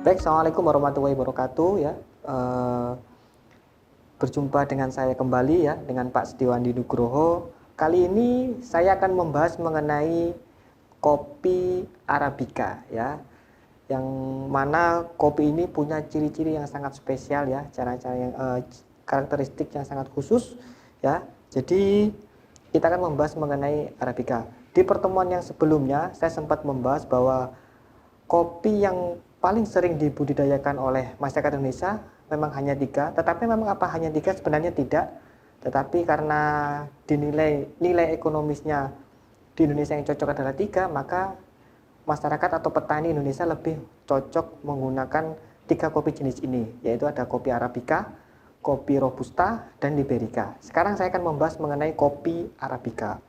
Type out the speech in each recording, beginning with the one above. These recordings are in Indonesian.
Baik, Assalamualaikum warahmatullahi wabarakatuh ya. Eh, Berjumpa dengan saya kembali ya, dengan Pak Setiwandi Nugroho. Kali ini saya akan membahas mengenai kopi Arabica ya, yang mana kopi ini punya ciri-ciri yang sangat spesial ya, cara-cara yang karakteristik yang sangat khusus ya. Jadi kita akan membahas mengenai Arabica. Di pertemuan yang sebelumnya saya sempat membahas bahwa kopi yang paling sering dibudidayakan oleh masyarakat Indonesia memang hanya tiga, tetapi memang apa hanya tiga sebenarnya tidak, tetapi karena dinilai nilai ekonomisnya di Indonesia yang cocok adalah tiga, maka masyarakat atau petani Indonesia lebih cocok menggunakan tiga kopi jenis ini, yaitu ada kopi Arabica, kopi Robusta, dan Liberica. Sekarang saya akan membahas mengenai kopi Arabica.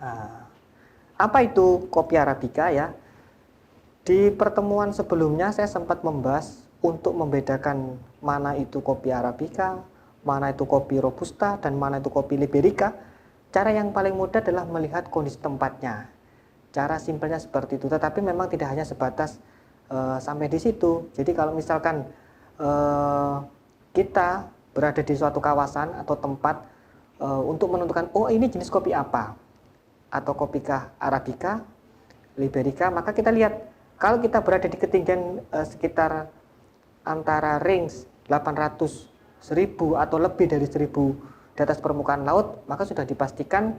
Nah, apa itu kopi Arabica ya? Di pertemuan sebelumnya saya sempat membahas untuk membedakan mana itu kopi Arabica, mana itu kopi Robusta, dan mana itu kopi Liberica. Cara yang paling mudah adalah melihat kondisi tempatnya. Cara simpelnya seperti itu, tetapi memang tidak hanya sebatas sampai di situ. Jadi kalau misalkan kita berada di suatu kawasan atau tempat untuk menentukan, oh ini jenis kopi apa, atau kopikah Arabica, Liberica, maka kita lihat kalau kita berada di ketinggian sekitar antara range 800, 1000 atau lebih dari 1000 di atas permukaan laut, maka sudah dipastikan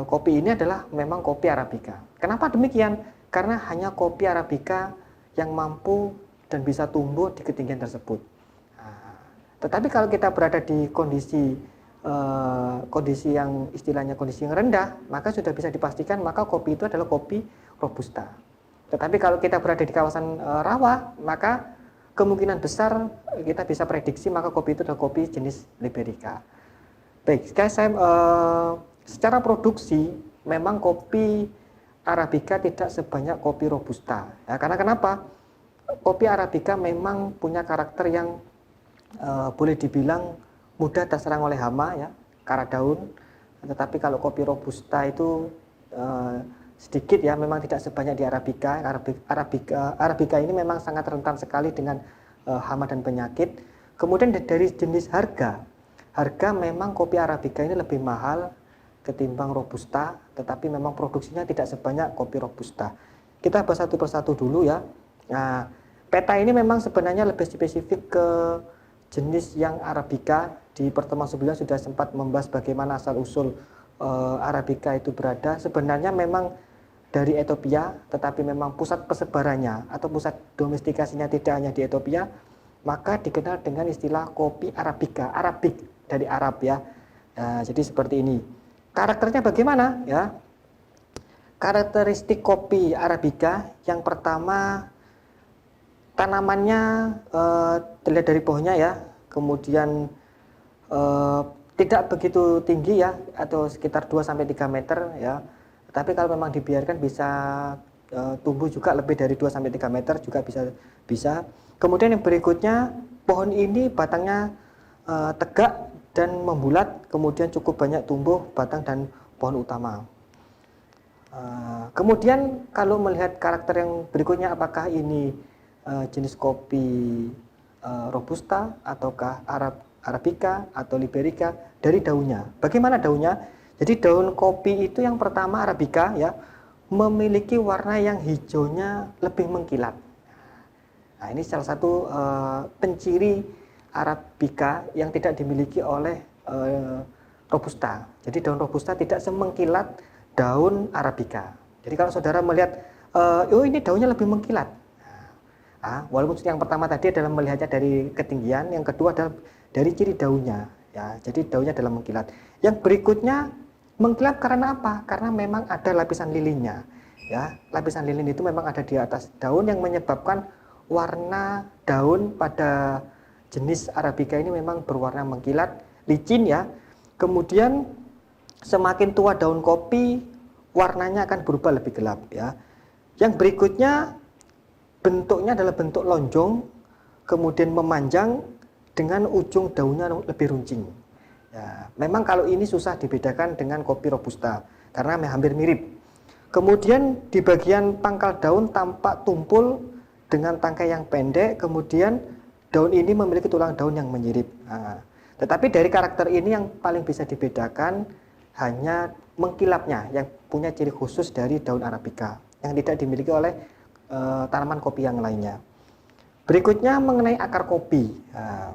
kopi ini adalah memang kopi Arabica. Kenapa demikian? Karena hanya kopi Arabica yang mampu dan bisa tumbuh di ketinggian tersebut. Nah, tetapi kalau kita berada di kondisi yang istilahnya kondisi yang rendah, maka sudah bisa dipastikan maka kopi itu adalah kopi Robusta. Tetapi kalau kita berada di kawasan rawa, maka kemungkinan besar kita bisa prediksi maka kopi itu adalah kopi jenis Liberica. Baik, secara produksi memang kopi Arabica tidak sebanyak kopi Robusta. Ya, karena kenapa? Kopi Arabica memang punya karakter yang boleh dibilang mudah terserang oleh hama ya, karat daun. Tetapi kalau kopi Robusta itu sedikit ya, memang tidak sebanyak di Arabica. Arabica ini memang sangat rentan sekali dengan hama dan penyakit. Kemudian dari jenis harga memang kopi Arabica ini lebih mahal ketimbang Robusta, tetapi memang produksinya tidak sebanyak kopi Robusta. Kita bahas satu persatu dulu ya. Nah, peta ini memang sebenarnya lebih spesifik ke jenis yang Arabica. Di pertemuan sebelumnya sudah sempat membahas bagaimana asal usul Arabica itu berada. Sebenarnya memang dari Ethiopia, tetapi memang pusat persebarannya atau pusat domestikasinya tidak hanya di Ethiopia, maka dikenal dengan istilah kopi Arabica, Arabik dari Arab ya. Jadi seperti ini. Karakternya bagaimana ya? Karakteristik kopi Arabica yang pertama, tanamannya terlihat dari pohonnya ya, kemudian tidak begitu tinggi ya, atau sekitar 2-3 meter ya. Tapi kalau memang dibiarkan bisa tumbuh juga lebih dari 2-3 meter juga bisa. Kemudian yang berikutnya, pohon ini batangnya tegak dan membulat, kemudian cukup banyak tumbuh batang dan pohon utama. Kemudian kalau melihat karakter yang berikutnya, apakah ini jenis kopi Robusta ataukah Arabica atau Liberica, dari daunnya. Bagaimana daunnya? Jadi daun kopi itu yang pertama Arabica ya, memiliki warna yang hijaunya lebih mengkilat. Nah, ini salah satu penciri Arabica yang tidak dimiliki oleh Robusta. Jadi daun Robusta tidak semengkilat daun Arabica. Jadi kalau saudara melihat, oh ini daunnya lebih mengkilat. Walaupun yang pertama tadi adalah melihatnya dari ketinggian, yang kedua adalah dari ciri daunnya. Ya, jadi daunnya adalah mengkilat. Yang berikutnya mengkilat karena apa? Karena memang ada lapisan lilinnya. Ya, lapisan lilin itu memang ada di atas daun yang menyebabkan warna daun pada jenis Arabica ini memang berwarna mengkilat, licin ya. Kemudian semakin tua daun kopi, warnanya akan berubah lebih gelap ya. Yang berikutnya bentuknya adalah bentuk lonjong, kemudian memanjang dengan ujung daunnya lebih runcing. Ya, memang kalau ini susah dibedakan dengan kopi Robusta karena hampir mirip. Kemudian di bagian pangkal daun tampak tumpul dengan tangkai yang pendek, kemudian daun ini memiliki tulang daun yang menyirip. Nah, tetapi dari karakter ini yang paling bisa dibedakan hanya mengkilapnya, yang punya ciri khusus dari daun Arabica, yang tidak dimiliki oleh tanaman kopi yang lainnya. Berikutnya mengenai akar kopi. Nah,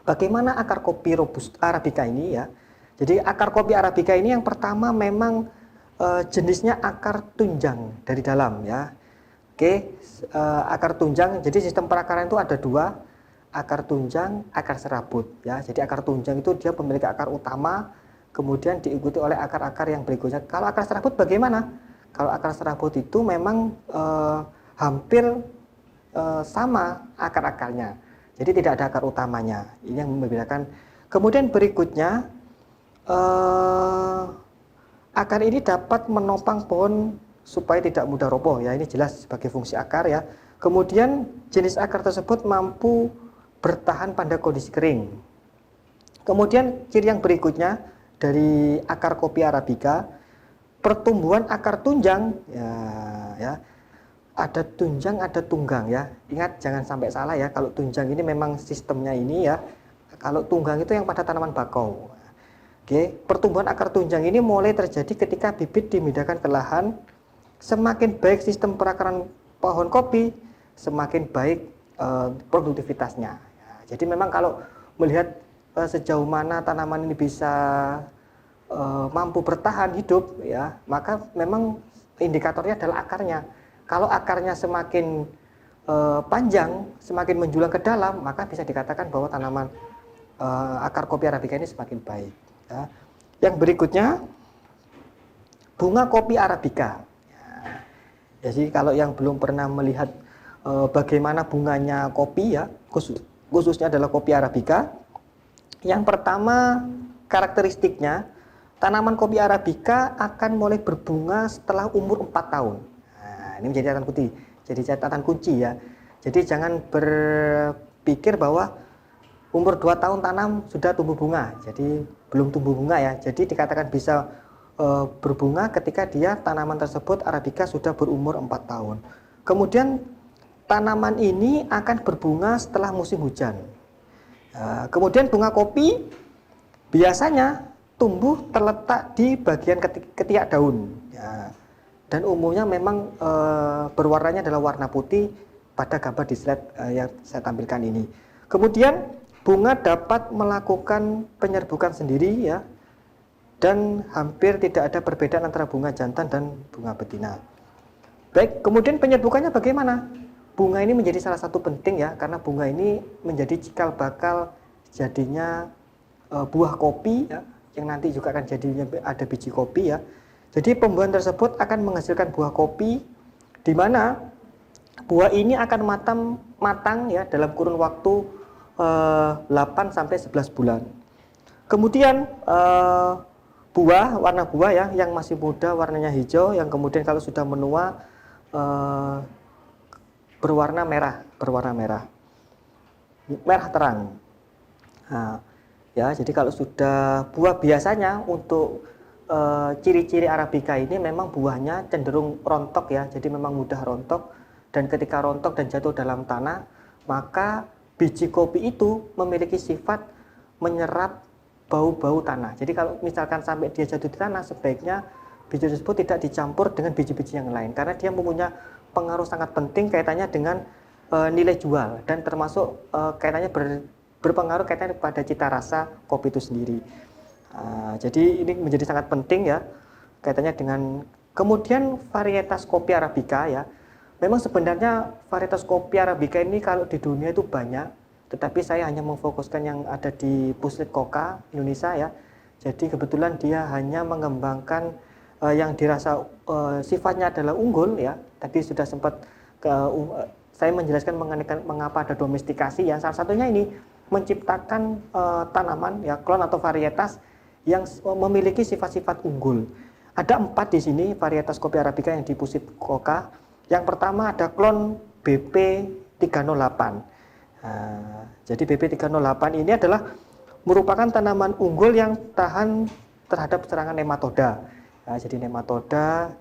bagaimana akar kopi Robusta Arabica ini ya? Jadi akar kopi Arabica ini yang pertama memang jenisnya akar tunjang dari dalam ya. Oke, akar tunjang. Jadi sistem perakaran itu ada dua, akar tunjang, akar serabut ya. Jadi akar tunjang itu dia memiliki akar utama, kemudian diikuti oleh akar-akar yang berikutnya. Kalau akar serabut bagaimana? Kalau akar serabut itu memang hampir sama akar-akarnya. Jadi tidak ada akar utamanya. Ini yang membedakan. Kemudian berikutnya akar ini dapat menopang pohon supaya tidak mudah roboh ya. Ini jelas sebagai fungsi akar ya. Kemudian jenis akar tersebut mampu bertahan pada kondisi kering. Kemudian ciri yang berikutnya dari akar kopi Arabica, pertumbuhan akar tunjang ya. Ada tunjang, ada tunggang ya. Ingat jangan sampai salah ya. Kalau tunjang ini memang sistemnya ini ya. Kalau tunggang itu yang pada tanaman bakau. Oke, pertumbuhan akar tunjang ini mulai terjadi ketika bibit dimindahkan ke lahan. Semakin baik sistem perakaran pohon kopi, semakin baik produktivitasnya. Ya, jadi memang kalau melihat sejauh mana tanaman ini bisa mampu bertahan hidup, ya, maka memang indikatornya adalah akarnya. Kalau akarnya semakin panjang, semakin menjulang ke dalam, maka bisa dikatakan bahwa tanaman akar kopi Arabica ini semakin baik. Ya. Yang berikutnya, bunga kopi Arabica. Ya, jadi kalau yang belum pernah melihat bagaimana bunganya kopi ya, khususnya adalah kopi Arabica. Yang pertama karakteristiknya, tanaman kopi Arabica akan mulai berbunga setelah umur 4 tahun. Nah, ini menjadi catatan putih, jadi catatan kunci ya. Jadi jangan berpikir bahwa umur 2 tahun tanam sudah tumbuh bunga, jadi belum tumbuh bunga ya. Jadi dikatakan bisa berbunga ketika dia tanaman tersebut Arabica sudah berumur 4 tahun. Kemudian tanaman ini akan berbunga setelah musim hujan. Kemudian bunga kopi biasanya tumbuh terletak di bagian ketiak daun ya. Dan umumnya memang berwarnanya adalah warna putih pada gambar di slide yang saya tampilkan ini. Kemudian bunga dapat melakukan penyerbukan sendiri ya, dan hampir tidak ada perbedaan antara bunga jantan dan bunga betina. Baik, kemudian penyerbukannya bagaimana? Bunga ini menjadi salah satu penting ya, karena bunga ini menjadi cikal bakal jadinya buah kopi ya, yang nanti juga akan jadinya ada biji kopi ya. Jadi pembuahan tersebut akan menghasilkan buah kopi, di mana buah ini akan matang ya dalam kurun waktu 8 sampai 11 bulan. Kemudian warna buah ya yang masih muda warnanya hijau, yang kemudian kalau sudah menua berwarna merah terang. Nah, ya, jadi kalau sudah buah biasanya untuk ciri-ciri Arabica ini memang buahnya cenderung rontok ya, jadi memang mudah rontok, dan ketika rontok dan jatuh dalam tanah, maka biji kopi itu memiliki sifat menyerap bau-bau tanah. Jadi kalau misalkan sampai dia jatuh di tanah, sebaiknya biji tersebut tidak dicampur dengan biji-biji yang lain, karena dia mempunyai pengaruh sangat penting kaitannya dengan nilai jual, dan termasuk kaitannya berpengaruh kaitannya pada cita rasa kopi itu sendiri. Jadi ini menjadi sangat penting ya kaitannya dengan. Kemudian varietas kopi Arabica ya, memang sebenarnya varietas kopi Arabica ini kalau di dunia itu banyak, tetapi saya hanya memfokuskan yang ada di Puslit Koka Indonesia ya. Jadi kebetulan dia hanya mengembangkan yang dirasa sifatnya adalah unggul ya. Tadi sudah sempat saya menjelaskan mengenai mengapa ada domestikasi ya. Salah satunya ini menciptakan tanaman ya, klon atau varietas yang memiliki sifat-sifat unggul. Ada 4 di sini varietas kopi Arabica yang di Puslit Koka. Yang pertama ada klon BP308. Jadi BP308 ini adalah merupakan tanaman unggul yang tahan terhadap serangan nematoda. Jadi nematoda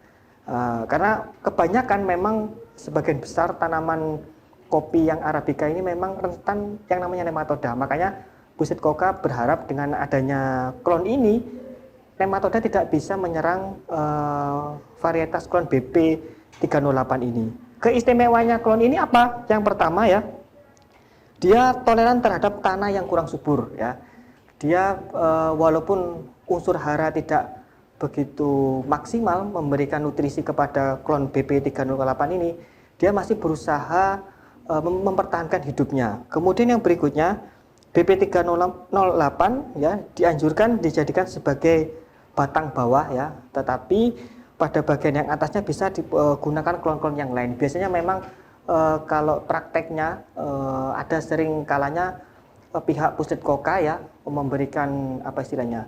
Karena kebanyakan memang sebagian besar tanaman kopi yang Arabica ini memang rentan yang namanya nematoda. Makanya Busit Koka berharap dengan adanya klon ini, nematoda tidak bisa menyerang varietas klon BP 308 ini. Keistimewanya klon ini apa? Yang pertama ya, dia toleran terhadap tanah yang kurang subur ya. Dia walaupun unsur hara tidak begitu maksimal memberikan nutrisi kepada klon BP 308 ini, dia masih berusaha mempertahankan hidupnya. Kemudian yang berikutnya, BP 308 ya dianjurkan dijadikan sebagai batang bawah ya, tetapi pada bagian yang atasnya bisa digunakan klon-klon yang lain. Biasanya memang kalau prakteknya ada sering kalanya pihak Busit Koka ya memberikan apa istilahnya,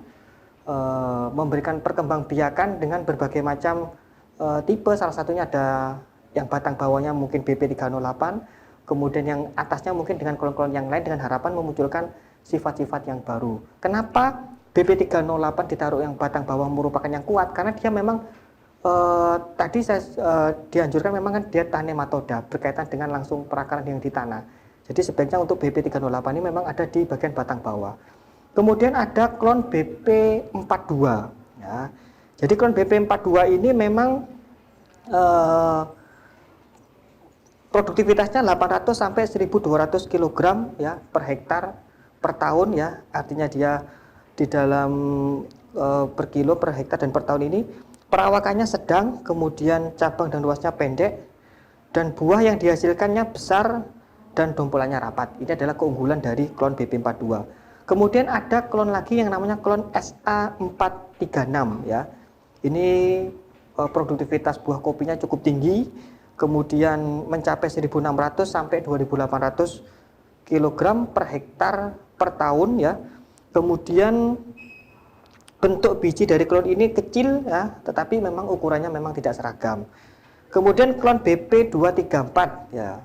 memberikan perkembangbiakan dengan berbagai macam tipe. Salah satunya ada yang batang bawahnya mungkin BP 308, kemudian yang atasnya mungkin dengan klon-klon yang lain dengan harapan memunculkan sifat-sifat yang baru. Kenapa BP 308 ditaruh yang batang bawah merupakan yang kuat? Karena dia memang tadi saya dianjurkan memang kan dia tahan nematoda berkaitan dengan langsung perakaran yang di tanah. Jadi sebaiknya untuk BP 308 ini memang ada di bagian batang bawah. Kemudian ada klon BP42 ya. Jadi klon BP42 ini memang produktivitasnya 800 sampai 1200 kg ya per hektar per tahun ya. Artinya dia di dalam per kilo per hektar dan per tahun ini. Perawakannya sedang, kemudian cabang dan luasnya pendek, dan buah yang dihasilkannya besar dan dompolannya rapat. Ini adalah keunggulan dari klon BP42. Kemudian ada klon lagi yang namanya klon SA436 ya. Ini produktivitas buah kopinya cukup tinggi, kemudian mencapai 1.600 sampai 2.800 kg per hektar per tahun ya. Kemudian bentuk biji dari klon ini kecil ya, tetapi memang ukurannya memang tidak seragam. Kemudian klon BP234 ya.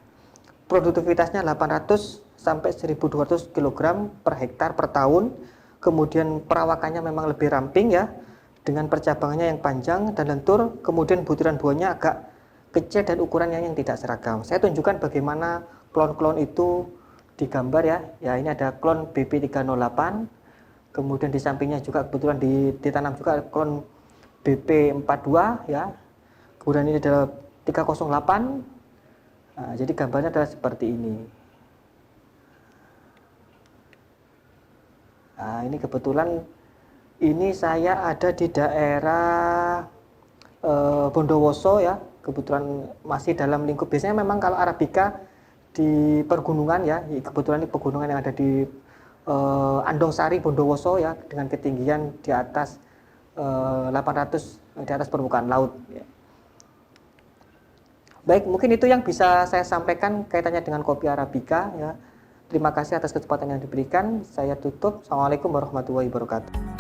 Produktivitasnya 800 sampai 1.200 kg per hektar per tahun. Kemudian perawakannya memang lebih ramping ya, dengan percabangannya yang panjang dan lentur. Kemudian butiran buahnya agak kecil dan ukurannya yang tidak seragam. Saya tunjukkan bagaimana klon-klon itu digambar ya. Ya, ini ada klon BP308. Kemudian di sampingnya juga kebetulan ditanam juga klon BP42 ya. Kemudian ini adalah 308. Nah, jadi gambarnya adalah seperti ini. Nah, ini kebetulan ini saya ada di daerah Bondowoso ya. Kebetulan masih dalam lingkup, biasanya memang kalau Arabica di pergunungan ya. Kebetulan ini pegunungan yang ada di Andong Sari, Bondowoso ya, dengan ketinggian di atas 800 di atas permukaan laut ya. Baik, mungkin itu yang bisa saya sampaikan kaitannya dengan kopi Arabica ya. Terima kasih atas kesempatan yang diberikan. Saya tutup. Assalamualaikum warahmatullahi wabarakatuh.